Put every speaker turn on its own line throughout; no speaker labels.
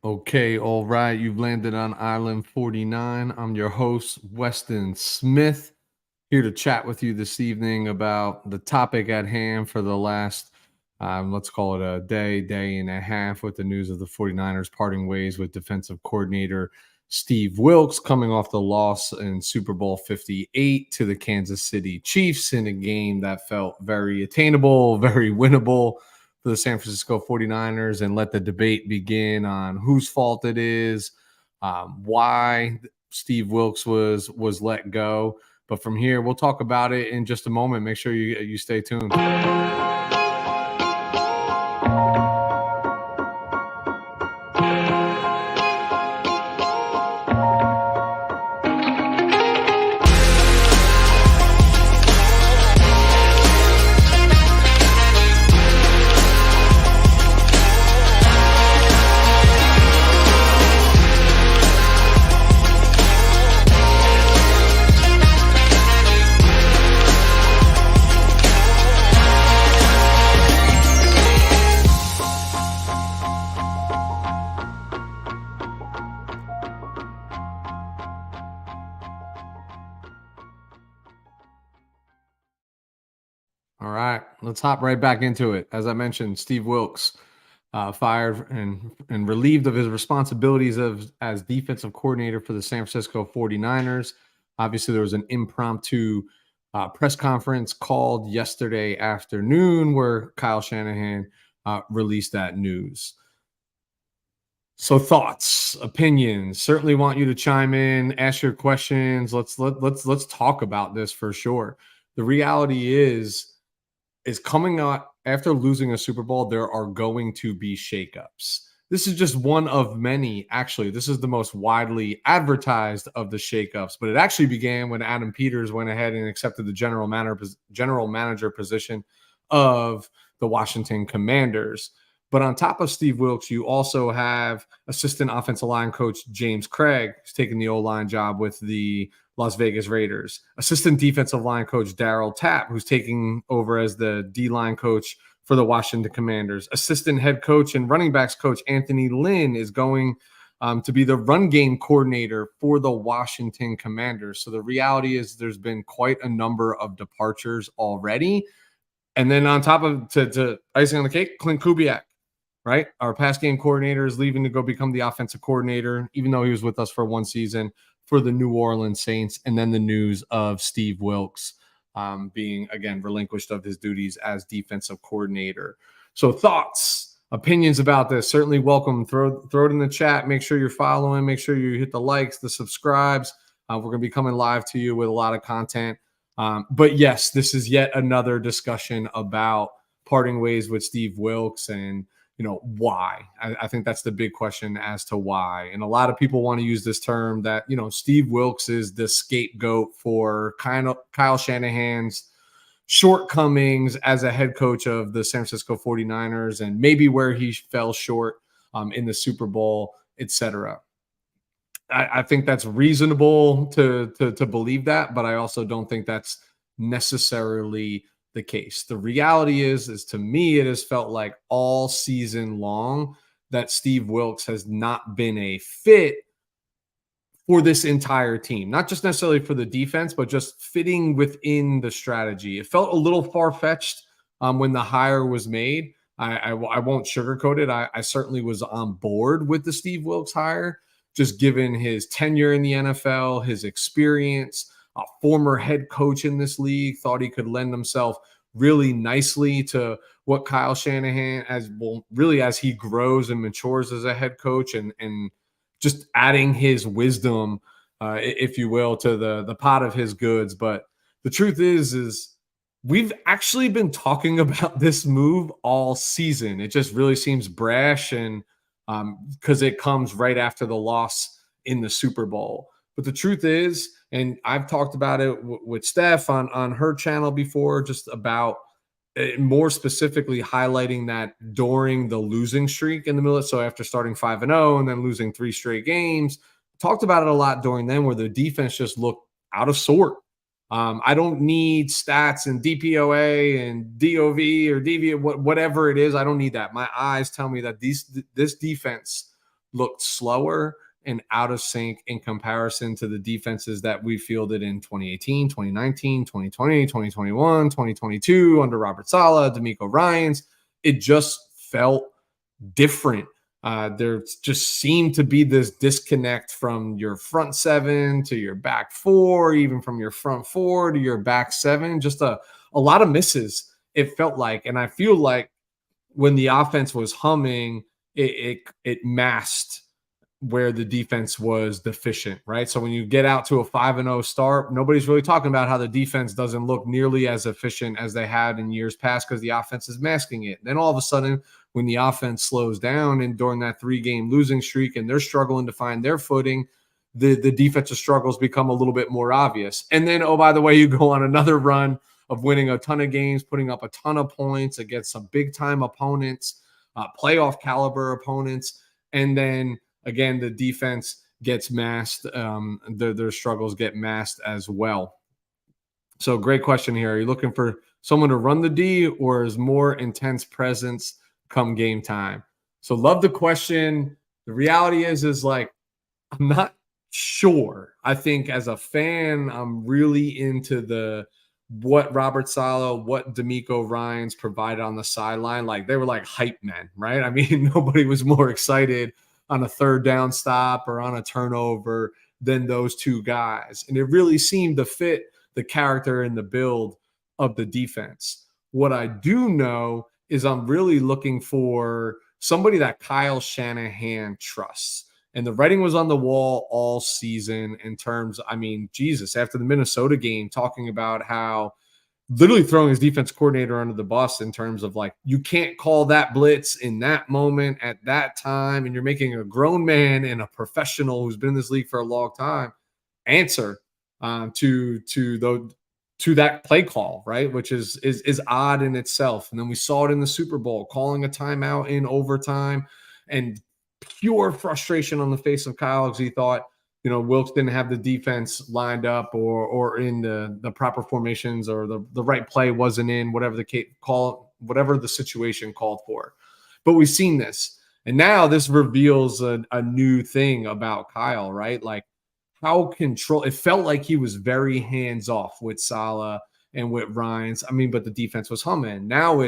Okay, all right. You've landed on Island 49. I'm your host, Weston Smith, here to chat with you this evening about the topic at hand for the last, let's call it a day and a half, with the news of the 49ers parting ways with defensive coordinator Steve Wilks, coming off the loss in Super Bowl 58 to the Kansas City Chiefs in a game that felt very attainable, very winnable for the San Francisco 49ers, and let the debate begin on whose fault it is, why Steve Wilks was let go. But from here, we'll talk about it in just a moment. Make sure you stay tuned. All right, let's hop right back into it. As I mentioned, Steve Wilks fired and relieved of his responsibilities as defensive coordinator for the San Francisco 49ers. Obviously, there was an impromptu press conference called yesterday afternoon where Kyle Shanahan released that news. So thoughts, opinions, certainly want you to chime in, ask your questions. Let's talk about this for sure. The reality is coming out after losing a Super Bowl, there are going to be shakeups. This is just one of many. Actually, this is the most widely advertised of the shakeups, but it actually began when Adam Peters went ahead and accepted the general manager position of the Washington Commanders. But on top of Steve Wilks, you also have assistant offensive line coach James Craig, who's taking the O-line job with the Las Vegas Raiders. Assistant defensive line coach Daryl Tapp, who's taking over as the D-line coach for the Washington Commanders. Assistant head coach and running backs coach Anthony Lynn is going to be the run game coordinator for the Washington Commanders. So the reality is there's been quite a number of departures already. And then on top of to icing on the cake, Clint Kubiak, right? Our pass game coordinator is leaving to go become the offensive coordinator, even though he was with us for one season, for the New Orleans Saints. And then the news of Steve Wilks being, again, relinquished of his duties as defensive coordinator. So thoughts, opinions about this, certainly welcome. Throw it in the chat. Make sure you're following. Make sure you hit the likes, the subscribes. We're going to be coming live to you with a lot of content. But yes, this is yet another discussion about parting ways with Steve Wilks and, why. I think that's the big question as to why. And a lot of people want to use this term that, Steve Wilks is the scapegoat for Kyle Shanahan's shortcomings as a head coach of the San Francisco 49ers and maybe where he fell short in the Super Bowl, etc. I think that's reasonable to believe that, but I also don't think that's necessarily the case. The reality is to me, it has felt like all season long that Steve Wilks has not been a fit for this entire team, not just necessarily for the defense, but just fitting within the strategy. It felt a little far-fetched when the hire was made. I won't sugarcoat it. I certainly was on board with the Steve Wilks hire, just given his tenure in the NFL, his experience, a former head coach in this league, thought he could lend himself really nicely to what Kyle Shanahan, as he grows and matures as a head coach, and just adding his wisdom, if you will, to the pot of his goods. But the truth is we've actually been talking about this move all season. It just really seems brash, and because it comes right after the loss in the Super Bowl. But the truth is, and I've talked about it with Steph on her channel before, just about more specifically highlighting that during the losing streak in the middle. So after starting 5-0 and then losing 3 straight games, talked about it a lot during then, where the defense just looked out of sort. I don't need stats and DPOA and DOV or DV, whatever it is. I don't need that. My eyes tell me that this defense looked slower and out of sync in comparison to the defenses that we fielded in 2018, 2019, 2020, 2021, 2022 under Robert Saleh, D'Amico Ryans. It just felt different. There just seemed to be this disconnect from your front seven to your back four, even from your front four to your back seven. Just a lot of misses, it felt like. And I feel like when the offense was humming, it masked where the defense was deficient, right? So when you get out to a 5-0 start, nobody's really talking about how the defense doesn't look nearly as efficient as they had in years past because the offense is masking it. Then all of a sudden, when the offense slows down and during that 3-game losing streak and they're struggling to find their footing, the defensive struggles become a little bit more obvious. And then, oh, by the way, you go on another run of winning a ton of games, putting up a ton of points against some big-time opponents, playoff caliber opponents, and then again, the defense gets masked. Their struggles get masked as well. So great question here. Are you looking for someone to run the D or is more intense presence come game time? So love the question. The reality is like, I'm not sure. I think as a fan, I'm really into what Robert Saleh, what D'Amico Ryans provided on the sideline. Like they were like hype men, right? I mean, nobody was more excited on a third down stop or on a turnover than those two guys. And it really seemed to fit the character and the build of the defense. What I do know is I'm really looking for somebody that Kyle Shanahan trusts. And the writing was on the wall all season in terms, I mean, Jesus, after the Minnesota game, talking about how literally throwing his defense coordinator under the bus in terms of like, you can't call that blitz in that moment at that time. And you're making a grown man and a professional who's been in this league for a long time answer to that play call, right? Which is odd in itself. And then we saw it in the Super Bowl, calling a timeout in overtime and pure frustration on the face of Kyle because he thought, Wilks didn't have the defense lined up or in the proper formations or the right play wasn't in, whatever the situation called for. But we've seen this. And now this reveals a new thing about Kyle, right? Like it felt like he was very hands off with Saleh and with Ryans. I mean, but the defense was humming. Now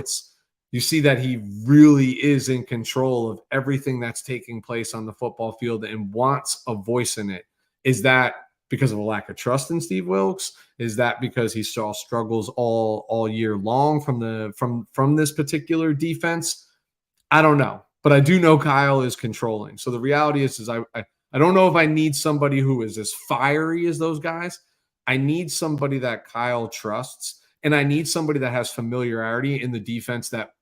you see that he really is in control of everything that's taking place on the football field and wants a voice in it. Is that because of a lack of trust in Steve Wilks? Is that because he saw struggles all year long from this particular defense? I don't know, but I do know Kyle is controlling. So the reality is I don't know if I need somebody who is as fiery as those guys. I need somebody that Kyle trusts, and I need somebody that has familiarity in the defense that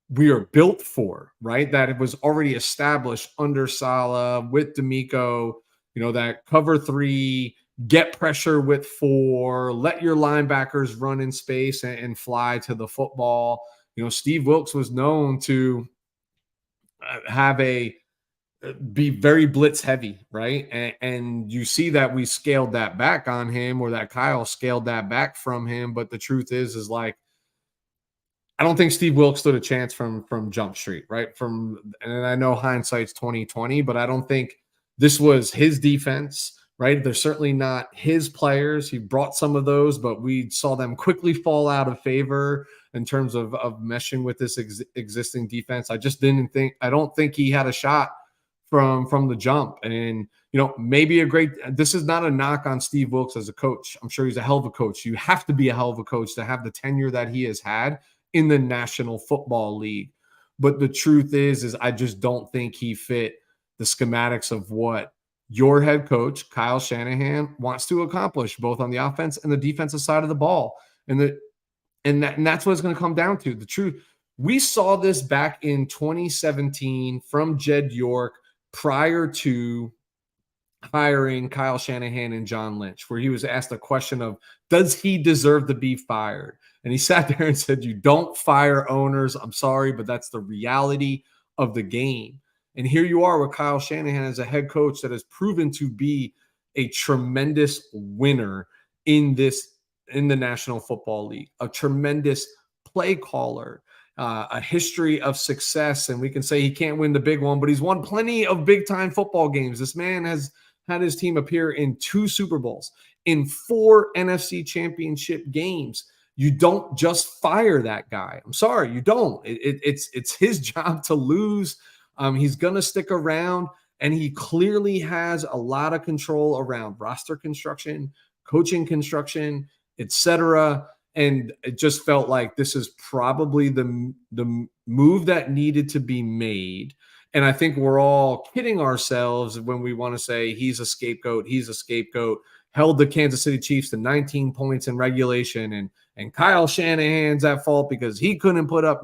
we are built for, right? That it was already established under Saleh with D'Amico, that cover 3, get pressure with 4, let your linebackers run in space and fly to the football. Steve Wilks was known to be very blitz heavy, right? And you see that we scaled that back on him, or that Kyle scaled that back from him. But the truth is like, I don't think Steve Wilks stood a chance from Jump Street, right? And I know hindsight's 2020, but I don't think this was his defense, right? They're certainly not his players. He brought some of those, but we saw them quickly fall out of favor in terms of meshing with this existing defense. I don't think he had a shot from the jump. And, this is not a knock on Steve Wilks as a coach. I'm sure he's a hell of a coach. You have to be a hell of a coach to have the tenure that he has had in the National Football League. But the truth is I just don't think he fit the schematics of what your head coach, Kyle Shanahan, wants to accomplish, both on the offense and the defensive side of the ball. And that's what it's going to come down to. The truth, we saw this back in 2017 from Jed York prior to hiring Kyle Shanahan and John Lynch, where he was asked a question of, does he deserve to be fired? And he sat there and said, you don't fire owners. I'm sorry, but that's the reality of the game. And here you are with Kyle Shanahan as a head coach that has proven to be a tremendous winner in the National Football League, a tremendous play caller. a history of success, and we can say he can't win the big one, but he's won plenty of big-time football games. This man has had his team appear in 2 Super Bowls, in 4 NFC championship games. You don't just fire that guy. I'm sorry, you don't. It's his job to lose. He's going to stick around, and he clearly has a lot of control around roster construction, coaching construction, etc. And it just felt like this is probably the move that needed to be made. And I think we're all kidding ourselves when we want to say he's a scapegoat. He's a scapegoat. Held the Kansas City Chiefs to 19 points in regulation, and Kyle Shanahan's at fault because he couldn't put up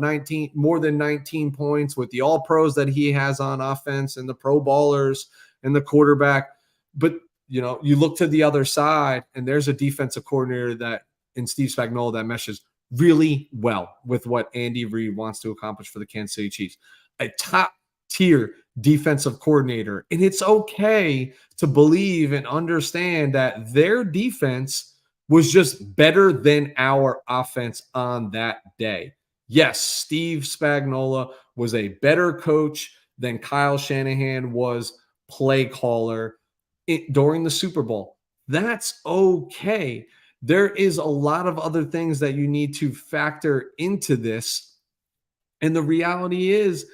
more than 19 points with the all pros that he has on offense and the pro ballers and the quarterback. But, you look to the other side, and there's a defensive coordinator that in Steve Spagnuolo that meshes really well with what Andy Reid wants to accomplish for the Kansas City Chiefs. A top tier defensive coordinator. And it's okay to believe and understand that their defense was just better than our offense on that day. Yes, Steve Spagnuolo was a better coach than Kyle Shanahan was play caller during the Super Bowl. That's okay. There is a lot of other things that you need to factor into this. And the reality is,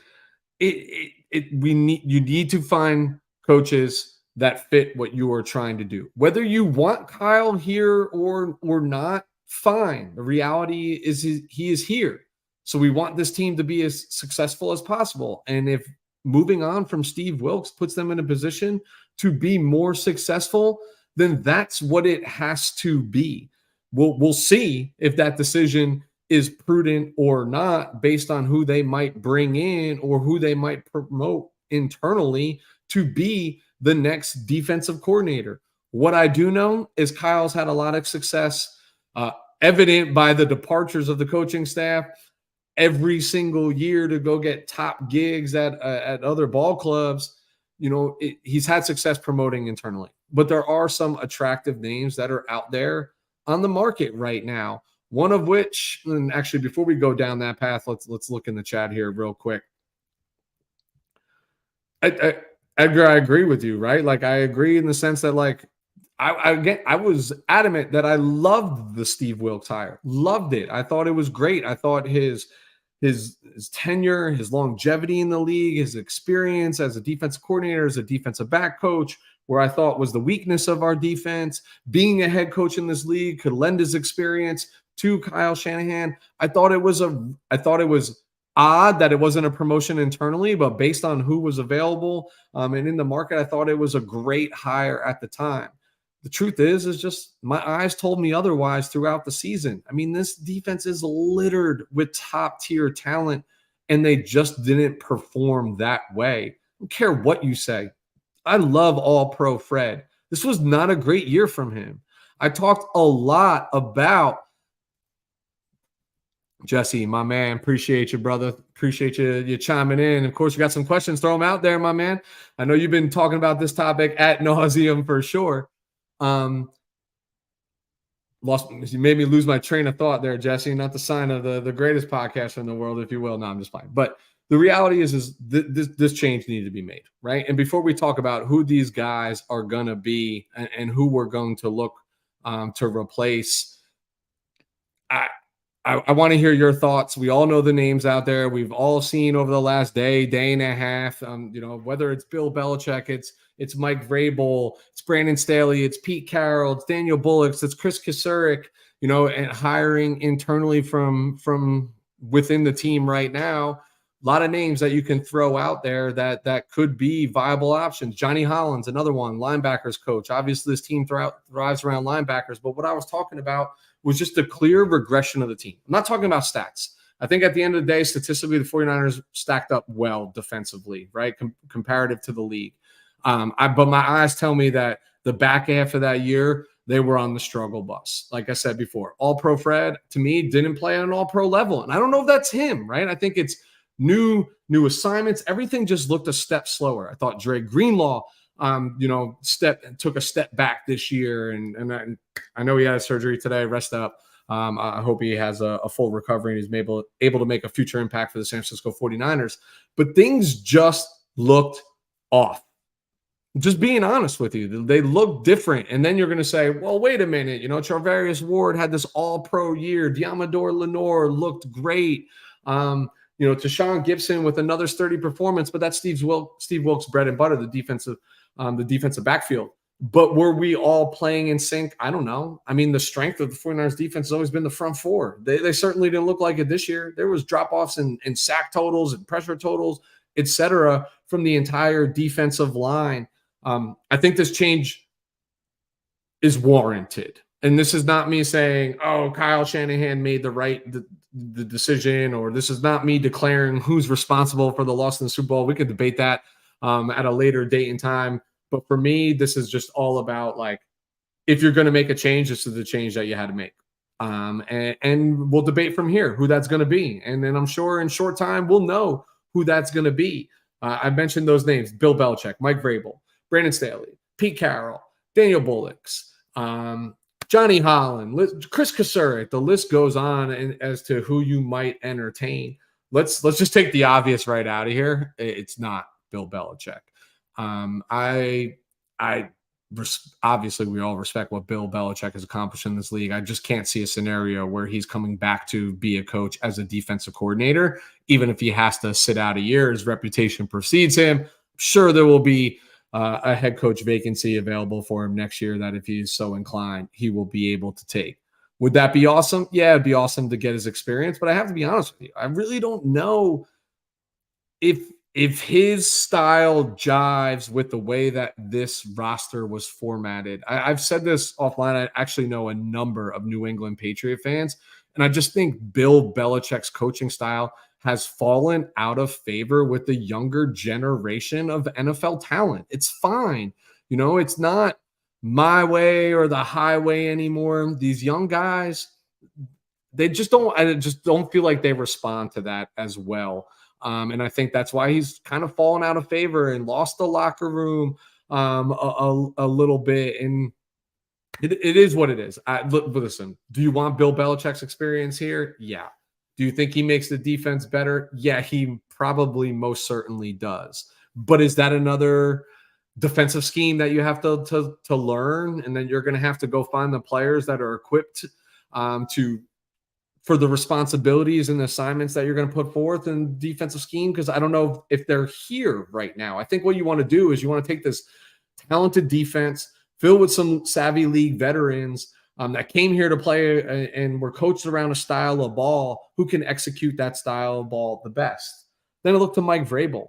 you need to find coaches that fit what you are trying to do. Whether you want Kyle here or not, fine. The reality is he is here. So we want this team to be as successful as possible. And if moving on from Steve Wilks puts them in a position to be more successful, then that's what it has to be. We'll see if that decision is prudent or not based on who they might bring in or who they might promote internally to be the next defensive coordinator. What I do know is Kyle's had a lot of success, evident by the departures of the coaching staff every single year to go get top gigs at other ball clubs. He's had success promoting internally, but there are some attractive names that are out there on the market right now. One of which, and actually, before we go down that path, let's look in the chat here real quick. Edgar, I agree with you, right? Like, I agree in the sense that, like, I was adamant that I loved the Steve Wilks hire, loved it. I thought it was great. I thought his tenure, his longevity in the league, his experience as a defensive coordinator, as a defensive back coach, where I thought was the weakness of our defense, being a head coach in this league, could lend his experience to Kyle Shanahan. I thought it was odd that it wasn't a promotion internally, but based on who was available and in the market, I thought it was a great hire at the time. The truth is just my eyes told me otherwise throughout the season. I mean, this defense is littered with top tier talent, and they just didn't perform that way. I don't care what you say. I love all pro Fred. This was not a great year from him. I talked a lot about Jesse, my man. Appreciate you, brother. Appreciate you chiming in. Of course, you got some questions. Throw them out there, my man. I know you've been talking about this topic ad nauseum for sure. You made me lose my train of thought there, Jesse. Not the sign of the greatest podcaster in the world, if you will. No, I'm just playing. But the reality is this change needed to be made, right? And before we talk about who these guys are going to be and who we're going to look to replace, I want to hear your thoughts. We all know the names out there. We've all seen over the last day and a half, whether it's Bill Belichick, it's Mike Vrabel, it's Brandon Staley, it's Pete Carroll, it's Daniel Bullock, it's Chris Kasurek, and hiring internally from within the team right now. A lot of names that you can throw out there that could be viable options. Johnny Hollins, another one, linebackers coach. Obviously, this team thrives around linebackers, but what I was talking about was just a clear regression of the team. I'm not talking about stats. I think at the end of the day, statistically, the 49ers stacked up well defensively, right, comparative to the league. But my eyes tell me that the back half of that year, they were on the struggle bus. Like I said before, all-pro Fred, to me, didn't play at an all-pro level. And I don't know if that's him, right? I think it's new assignments. Everything just looked a step slower. I thought Dre Greenlaw, took a step back this year. And I know he had surgery today, rest up. I hope he has a full recovery and he's able to make a future impact for the San Francisco 49ers. But things just looked off. Just being honest with you, they look different. And then you're going to say, well, wait a minute. Charvarius Ward had this all pro year. Diamador Lenore looked great. Tashawn Gibson with another sturdy performance, but that's Steve Wilks' bread and butter, the defensive backfield. But were we all playing in sync? I don't know. I mean, the strength of the 49ers defense has always been the front four. They certainly didn't look like it this year. There was drop-offs in sack totals and pressure totals, et cetera, from the entire defensive line. I think this change is warranted. And this is not me saying, oh, Kyle Shanahan made the decision, or this is not me declaring who's responsible for the loss in the Super Bowl. We could debate that at a later date and time. But for me, this is just all about, like, if you're going to make a change, this is the change that you had to make. And we'll debate from here who that's going to be. And then I'm sure in short time, we'll know who that's going to be. I mentioned those names: Bill Belichick, Mike Vrabel, Brandon Staley, Pete Carroll, Daniel Bullocks, Johnny Holland, Chris Kasurik. The list goes on as to who you might entertain. Let's just take the obvious right out of here. It's not Bill Belichick. Obviously we all respect what Bill Belichick has accomplished in this league. I just can't see a scenario where he's coming back to be a coach as a defensive coordinator, even if he has to sit out a year. His reputation precedes him. I'm sure there will be a head coach vacancy available for him next year that, if he's so inclined, he will be able to take. Would that be awesome? Yeah, it'd be awesome to get his experience, but I have to be honest with you. I really don't know if his style jives with the way that this roster was formatted. I've said this offline. I actually know a number of New England Patriot fans, and I just think Bill Belichick's coaching style has fallen out of favor with the younger generation of NFL talent. It's fine. It's not my way or the highway anymore. These young guys, I just don't feel like they respond to that as well. And I think that's why he's kind of fallen out of favor and lost the locker room a little bit. And it is what it is. Listen, do you want Bill Belichick's experience here? Yeah. Do you think he makes the defense better? Yeah, he probably most certainly does. But is that another defensive scheme that you have to learn? And then you're going to have to go find the players that are equipped for the responsibilities and the assignments that you're going to put forth in defensive scheme, because I don't know if they're here right now. I think what you want to do is you want to take this talented defense, fill with some savvy league veterans that came here to play and were coached around a style of ball, who can execute that style of ball the best. Then I look to Mike Vrabel.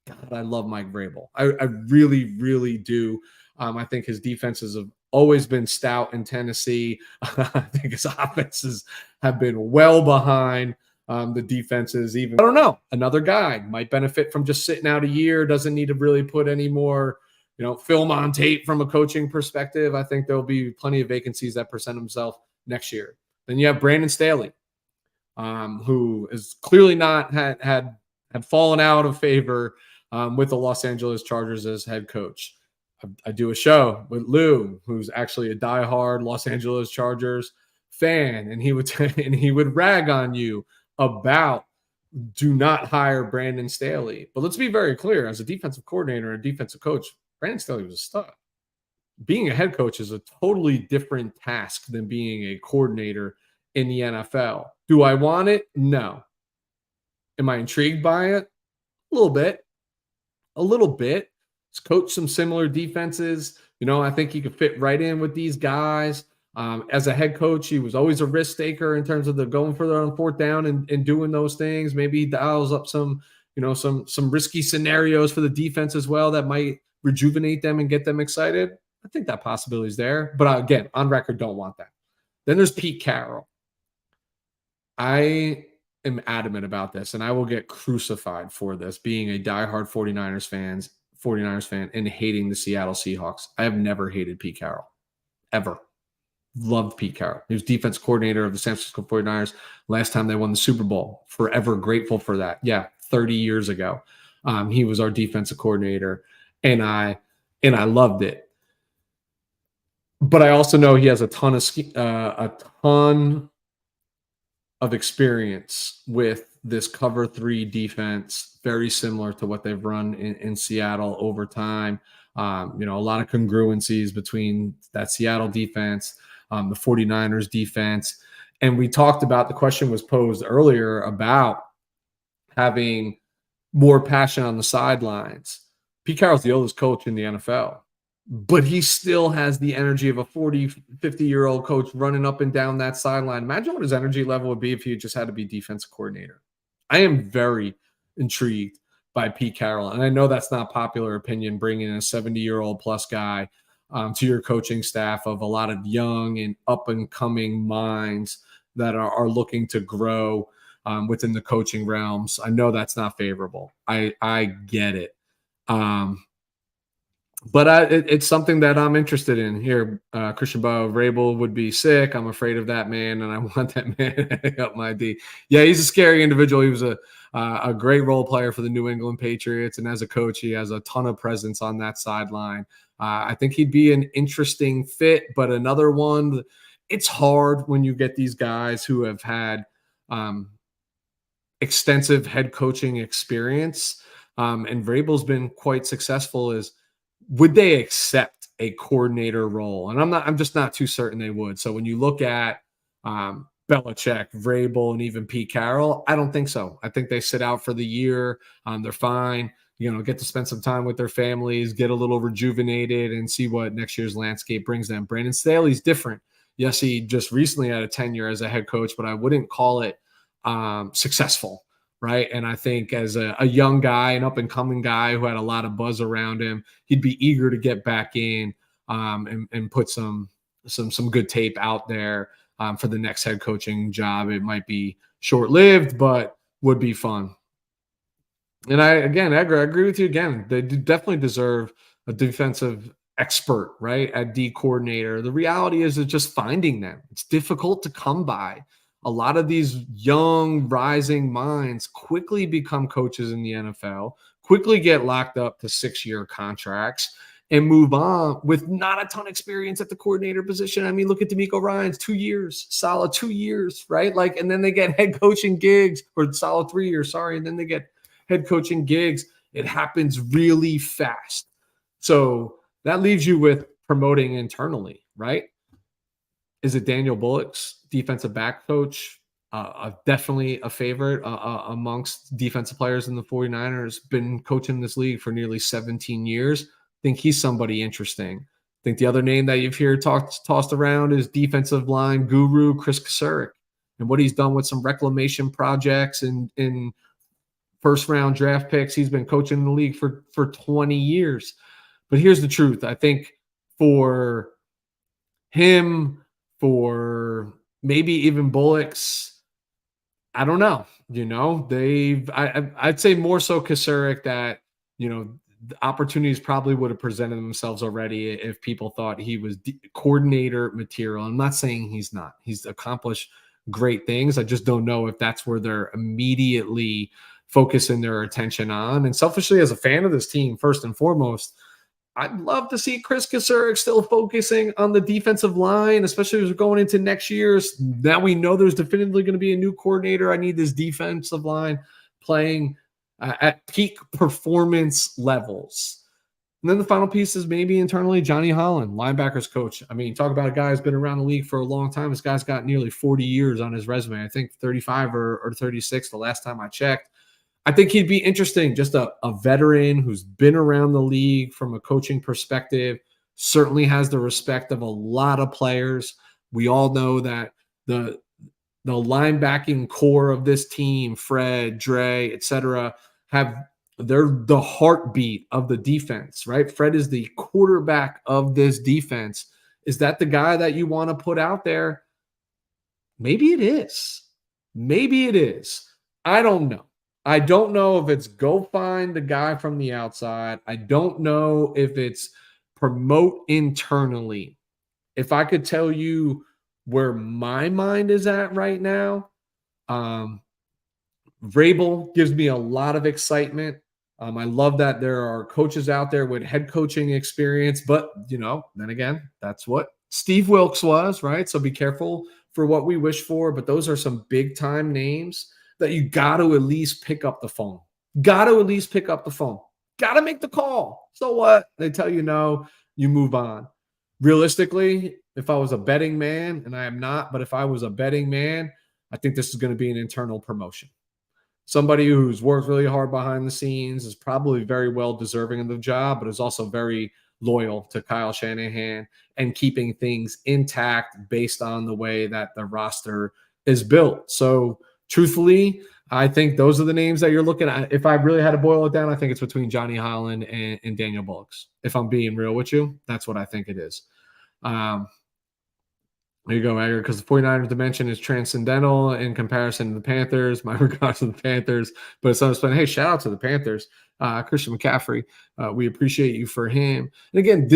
God, I love Mike Vrabel. I really, really do. I think his defenses have always been stout in Tennessee. I think his offenses have been well behind the defenses. Even, I don't know, another guy might benefit from just sitting out a year, doesn't need to really put any more film on tape from a coaching perspective. I think there'll be plenty of vacancies that present themselves next year. Then you have Brandon Staley, who is clearly not had fallen out of favor with the Los Angeles Chargers as head coach. I do a show with Lou, who's actually a diehard Los Angeles Chargers fan, and he would rag on you about do not hire Brandon Staley. But let's be very clear: as a defensive coordinator and defensive coach, Brandon Staley was a stud. Being a head coach is a totally different task than being a coordinator in the NFL. Do I want it? No. Am I intrigued by it? A little bit. He's coached some similar defenses. I think he could fit right in with these guys. As a head coach, he was always a risk taker in terms of the going further on fourth down and doing those things. Maybe he dials up some risky scenarios for the defense as well that might rejuvenate them and get them excited. I think that possibility is there. But again, on record, don't want that. Then there's Pete Carroll. I am adamant about this, and I will get crucified for this, being a diehard 49ers fan and hating the Seattle Seahawks. I have never hated Pete Carroll, ever. Loved Pete Carroll. He was defense coordinator of the San Francisco 49ers last time they won the Super Bowl. Forever grateful for that. Yeah, 30 years ago. He was our defensive coordinator, and I loved it. But I also know he has a ton of experience with this cover three defense, very similar to what they've run in Seattle over time. A lot of congruencies between that Seattle defense, the 49ers defense. And we talked about, the question was posed earlier about having more passion on the sidelines. Pete Carroll's the oldest coach in the NFL, but he still has the energy of a 40, 50-year-old coach running up and down that sideline. Imagine what his energy level would be if he just had to be defensive coordinator. I am very intrigued by Pete Carroll, and I know that's not popular opinion, bringing a 70-year-old plus guy to your coaching staff of a lot of young and up-and-coming minds that are looking to grow within the coaching realms. I know that's not favorable. I get it. But it's something that I'm interested in here. Christian Bo Vrabel would be sick. I'm afraid of that man, and I want that man up my D. Yeah, he's a scary individual. He was a great role player for the New England Patriots, and as a coach, he has a ton of presence on that sideline. I think he'd be an interesting fit, but another one. It's hard when you get these guys who have had extensive head coaching experience, and Vrabel's been quite successful. Would they accept a coordinator role? And I'm just not too certain they would. So when you look at Belichick, Vrabel, and even Pete Carroll, I don't think so. I think they sit out for the year. They're fine. Get to spend some time with their families, get a little rejuvenated, and see what next year's landscape brings them. Brandon Staley's different. Yes, he just recently had a tenure as a head coach, but I wouldn't call it successful. Right. And I think as a young guy, an up and coming guy who had a lot of buzz around him, he'd be eager to get back in and put some good tape out there for the next head coaching job. It might be short lived, but would be fun. And I agree with you again. They definitely deserve a defensive expert, right, at D coordinator. The reality is just finding them. It's difficult to come by. A lot of these young rising minds quickly become coaches in the NFL, quickly get locked up to 6-year contracts and move on with not a ton of experience at the coordinator position. I mean, look at DeMeco Ryans, 2 years, solid 2 years, right? And then they get head coaching gigs, or solid 3 years, sorry. And then they get head coaching gigs. It happens really fast. So that leaves you with promoting internally, right? Is it Daniel Bullock's defensive back coach? Definitely a favorite amongst defensive players in the 49ers. Been coaching this league for nearly 17 years. I think he's somebody interesting. I think the other name that you've heard tossed around is defensive line guru Chris Kasurek, and what he's done with some reclamation projects and in first-round draft picks. He's been coaching the league for 20 years. But here's the truth. I think for him, for maybe even Bullocks, I don't know. I'd say more so Kasurek, that the opportunities probably would have presented themselves already if people thought he was coordinator material. I'm not saying he's not. He's accomplished great things. I just don't know if that's where they're immediately focusing their attention on. And selfishly, as a fan of this team, first and foremost, I'd love to see Chris Kasurek still focusing on the defensive line, especially as we're going into next year. Now we know there's definitively going to be a new coordinator. I need this defensive line playing at peak performance levels. And then the final piece is maybe internally Johnny Holland, linebackers coach. I mean, talk about a guy who's been around the league for a long time. This guy's got nearly 40 years on his resume. I think 35 or 36 the last time I checked. I think he'd be interesting, just a veteran who's been around the league from a coaching perspective, certainly has the respect of a lot of players. We all know that the linebacking core of this team, Fred, Dre, et cetera, they're the heartbeat of the defense, right? Fred is the quarterback of this defense. Is that the guy that you want to put out there? Maybe it is. Maybe it is. I don't know. I don't know if it's go find the guy from the outside. I don't know if it's promote internally. If I could tell you where my mind is at right now, Vrabel gives me a lot of excitement. I love that there are coaches out there with head coaching experience, but then again, that's what Steve Wilks was, right? So be careful for what we wish for, but those are some big time names that you got to at least pick up the phone. Got to at least pick up the phone. Got to make the call. So what? They tell you no, you move on. Realistically, if I was a betting man, and I am not, but if I was a betting man, I think this is going to be an internal promotion. Somebody who's worked really hard behind the scenes is probably very well deserving of the job, but is also very loyal to Kyle Shanahan and keeping things intact based on the way that the roster is built. So, truthfully, I think those are the names that you're looking at. If I really had to boil it down, I think it's between Johnny Holland and Daniel Wilks. If I'm being real with you, that's what I think it is. There you go, Edgar, because the 49ers dimension is transcendental in comparison to the Panthers. My regards to the Panthers, but someone's saying, hey, shout out to the Panthers. Christian McCaffrey, we appreciate you for him. And again,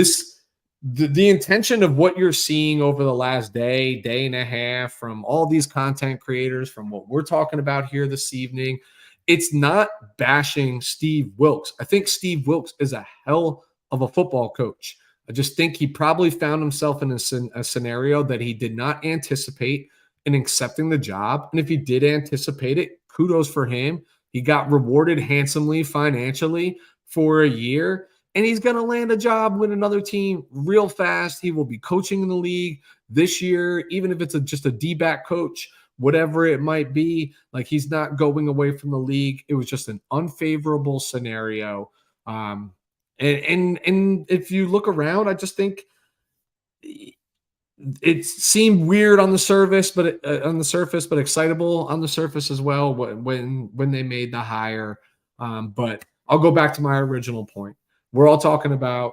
the intention of what you're seeing over the last day and a half from all these content creators, from what we're talking about here this evening, it's not bashing Steve Wilks. I think Steve Wilks is a hell of a football coach. I just think he probably found himself in a scenario that he did not anticipate in accepting the job. And if he did anticipate it, kudos for him. He got rewarded handsomely financially for a year, and he's going to land a job with another team real fast. He will be coaching in the league this year, even if it's just a D-back coach, whatever it might be. Like, he's not going away from the league. It was just an unfavorable scenario. And if you look around, I just think it seemed weird on the surface, but excitable on the surface as well when they made the hire. But I'll go back to my original point. We're all talking about,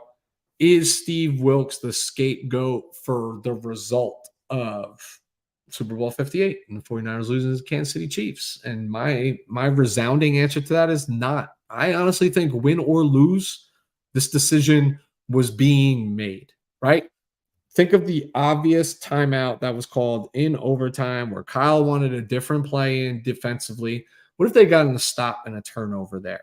is Steve Wilks the scapegoat for the result of Super Bowl 58 and the 49ers losing to the Kansas City Chiefs? And my resounding answer to that is not. I honestly think, win or lose, this decision was being made, right? Think of the obvious timeout that was called in overtime where Kyle wanted a different play in defensively. What if they got in a stop and a turnover there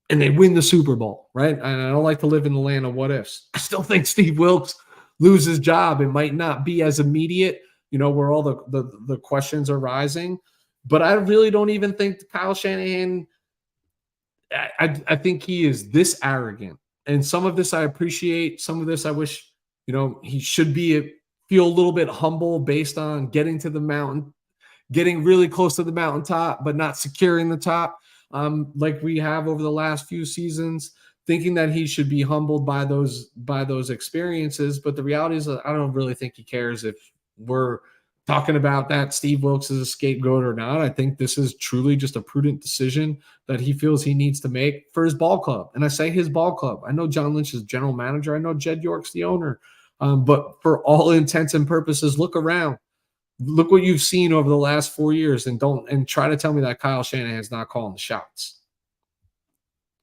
and they win the Super Bowl, right? And I don't like to live in the land of what ifs. I still think Steve Wilks loses his job. It might not be as immediate, where all the questions are rising. But I really don't even think Kyle Shanahan, I think he is this arrogant. And some of this I appreciate. Some of this I wish, he should feel a little bit humble based on getting to the mountain, getting really close to the mountaintop, but not securing the top, like we have over the last few seasons, thinking that he should be humbled by those experiences. But the reality is, I don't really think he cares if we're talking about that Steve Wilks is a scapegoat or not. I think this is truly just a prudent decision that he feels he needs to make for his ball club. And I say his ball club. I know John Lynch is general manager. I know Jed York's the owner. But for all intents and purposes, look around. Look what you've seen over the last 4 years, and try to tell me that Kyle Shanahan's not calling the shots.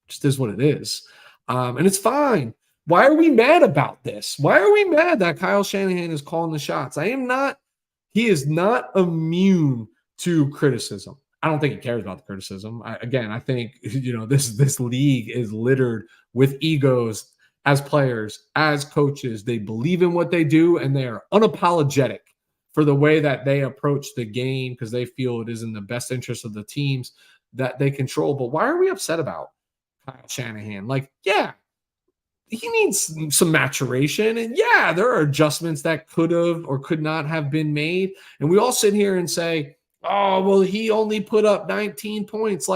Just is what it is. And it's fine. Why are we mad about this? Why are we mad that Kyle Shanahan is calling the shots? He is not immune to criticism. I don't think he cares about the criticism. I think this league is littered with egos as players, as coaches. They believe in what they do, and they are unapologetic for the way that they approach the game because they feel it is in the best interest of the teams that they control. But why are we upset about Kyle Shanahan? He needs some maturation. And yeah, there are adjustments that could have or could not have been made. And we all sit here and say, oh, well, he only put up 19 points.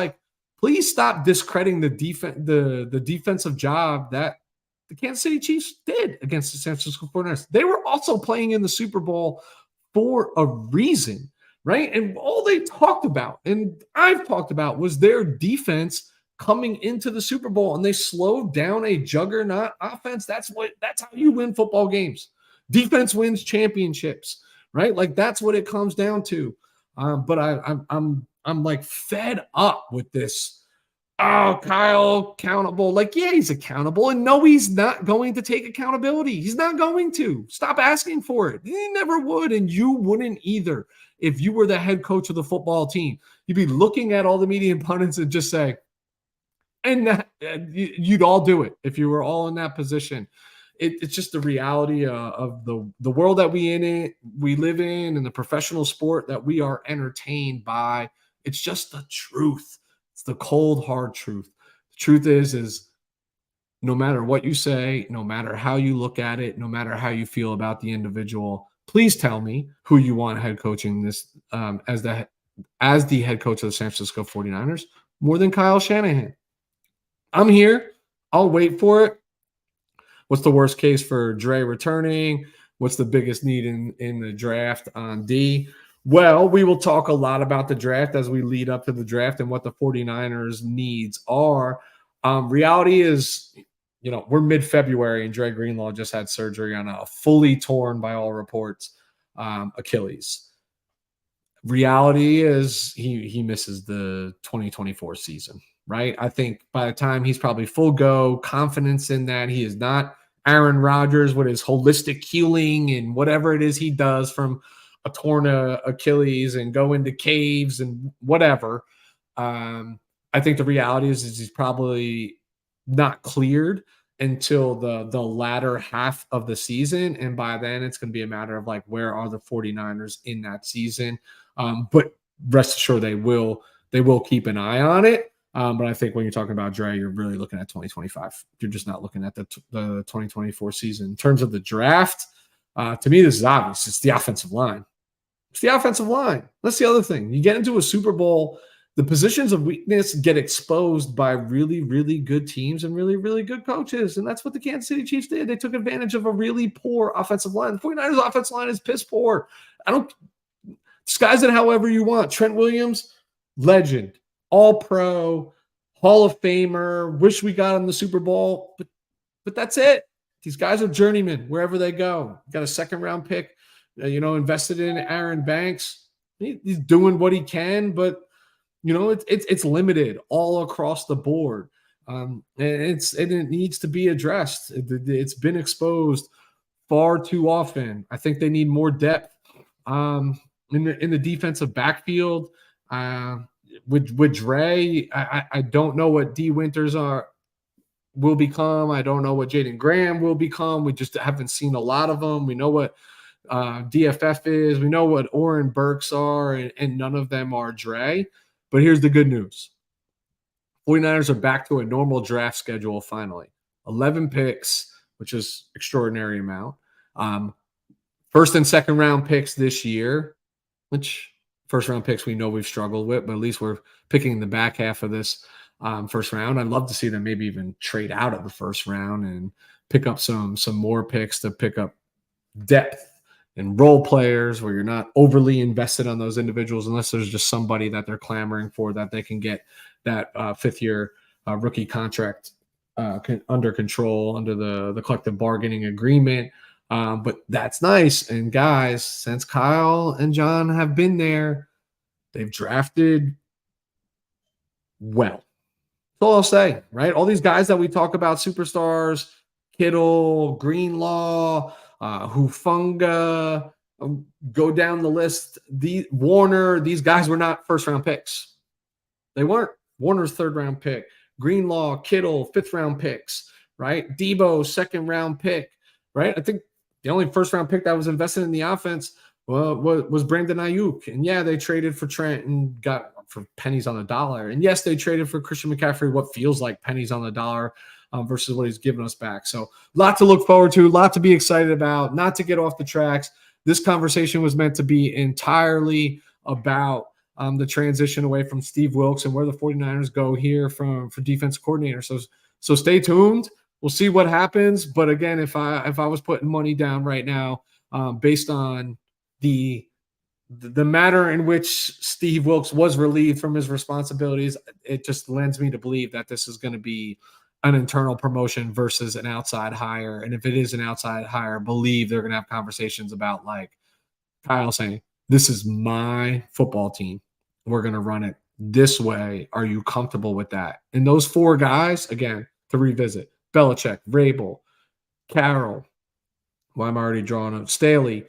Please stop discrediting the defensive job that the Kansas City Chiefs did against the San Francisco 49ers. They were also playing in the Super Bowl for a reason, right? And all they talked about, and I've talked about, was their defense coming into the Super Bowl, and they slowed down a juggernaut offense. That's how you win football games. Defense wins championships, right? That's what it comes down to. But I'm fed up with this. Oh, Kyle accountable. Yeah, he's accountable. And no, he's not going to take accountability. He's not going to. Stop asking for it. He never would, and you wouldn't either. If you were the head coach of the football team, you'd be looking at all the media and pundits and just say, and you'd all do it if you were all in that position. it's just the reality of the world that we live in, and the professional sport that we are entertained by. It's just the truth. It's the cold, hard truth. The truth is no matter what you say, no matter how you look at it, no matter how you feel about the individual, please tell me who you want head coaching this as the head coach of the San Francisco 49ers more than Kyle Shanahan. I'm here. I'll wait for it. What's the worst case for Dre returning? What's the biggest need in the draft on D? Well, we will talk a lot about the draft as we lead up to the draft and what the 49ers needs are. Reality is, we're mid-February and Dre Greenlaw just had surgery on a fully torn, by all reports, Achilles. Reality is he misses the 2024 season, right? I think by the time he's probably full go, confidence in that, he is not Aaron Rodgers with his holistic healing and whatever it is he does from a torn Achilles and go into caves and whatever. I think the reality is he's probably not cleared until the latter half of the season. And by then it's going to be a matter of like, where are the 49ers in that season? But rest assured they will keep an eye on it. But I think when you're talking about Dre, you're really looking at 2025. You're just not looking at the 2024 season. In terms of the draft, to me, this is obvious. It's the offensive line. It's the offensive line. That's the other thing. You get into a Super Bowl, the positions of weakness get exposed by really, really good teams and really, really good coaches. And that's what the Kansas City Chiefs did. They took advantage of a really poor offensive line. The 49ers offensive line is piss poor. Disguise it however you want. Trent Williams, legend, all-pro, Hall of Famer. Wish we got him the Super Bowl, but that's it. These guys are journeymen wherever they go. Got a second-round pick, invested in Aaron Banks. He's doing what he can, but it's limited all across the board, and it needs to be addressed. It's been exposed far too often. I think they need more depth in the defensive backfield. With Dre, I don't know what D Winters will become. I don't know what Jaden Graham will become. We just haven't seen a lot of them. We know what DFF is. We know what Oren Burks are, and none of them are Dre. But here's the good news. 49ers are back to a normal draft schedule finally. 11 picks, which is extraordinary amount. First and second round picks this year, which first round picks we know we've struggled with, but at least we're picking the back half of this first round. I'd love to see them maybe even trade out of the first round and pick up some more picks to pick up depth and role players where you're not overly invested on those individuals unless there's just somebody that they're clamoring for that they can get that fifth-year rookie contract under control under the collective bargaining agreement. But that's nice. And guys, since Kyle and John have been there, they've drafted well. That's all I'll say, right? All these guys that we talk about, superstars, Kittle, Greenlaw, Hufanga, go down the list. Warner, these guys were not first-round picks. They weren't. Warner's third-round pick. Greenlaw, Kittle, fifth-round picks, right? Debo, second-round pick, right? I think the only first-round pick that was invested in the offense was Brandon Ayuk. And, yeah, they traded for Trent and got for pennies on the dollar. And, yes, they traded for Christian McCaffrey, what feels like pennies on the dollar versus what he's given us back. So a lot to look forward to, a lot to be excited about, not to get off the tracks. This conversation was meant to be entirely about the transition away from Steve Wilks and where the 49ers go here for defense coordinator. So stay tuned. We'll see what happens. But again, if I was putting money down right now, based on the matter in which Steve Wilks was relieved from his responsibilities, it just lends me to believe that this is going to be an internal promotion versus an outside hire. And if it is an outside hire, believe they're going to have conversations about, like Kyle saying, this is my football team. We're going to run it this way. Are you comfortable with that? And those four guys, again, to revisit, Belichick, Vrabel, Carroll, I'm already drawing up, Staley.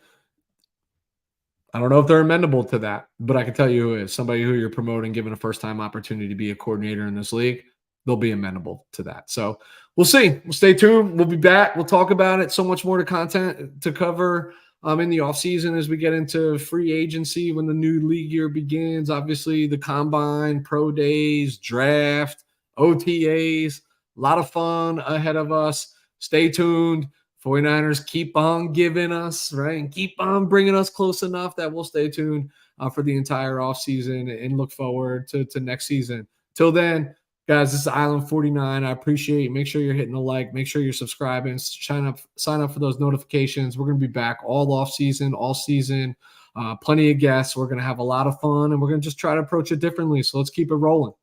I don't know if they're amenable to that, but I can tell you who is. Somebody who you're promoting, given a first-time opportunity to be a coordinator in this league, they'll be amenable to that. So we'll see. We'll stay tuned. We'll be back. We'll talk about it. So much more to content to cover in the offseason as we get into free agency when the new league year begins. Obviously, the combine, pro days, draft, OTAs, a lot of fun ahead of us. Stay tuned. 49ers keep on giving us, right? And keep on bringing us close enough that we'll stay tuned for the entire offseason and look forward to next season. Till then, guys, this is Island 49. I appreciate it. Make sure you're hitting the like. Make sure you're subscribing. Sign up for those notifications. We're going to be back all off season, all season. Plenty of guests. We're going to have a lot of fun, and we're going to just try to approach it differently. So let's keep it rolling.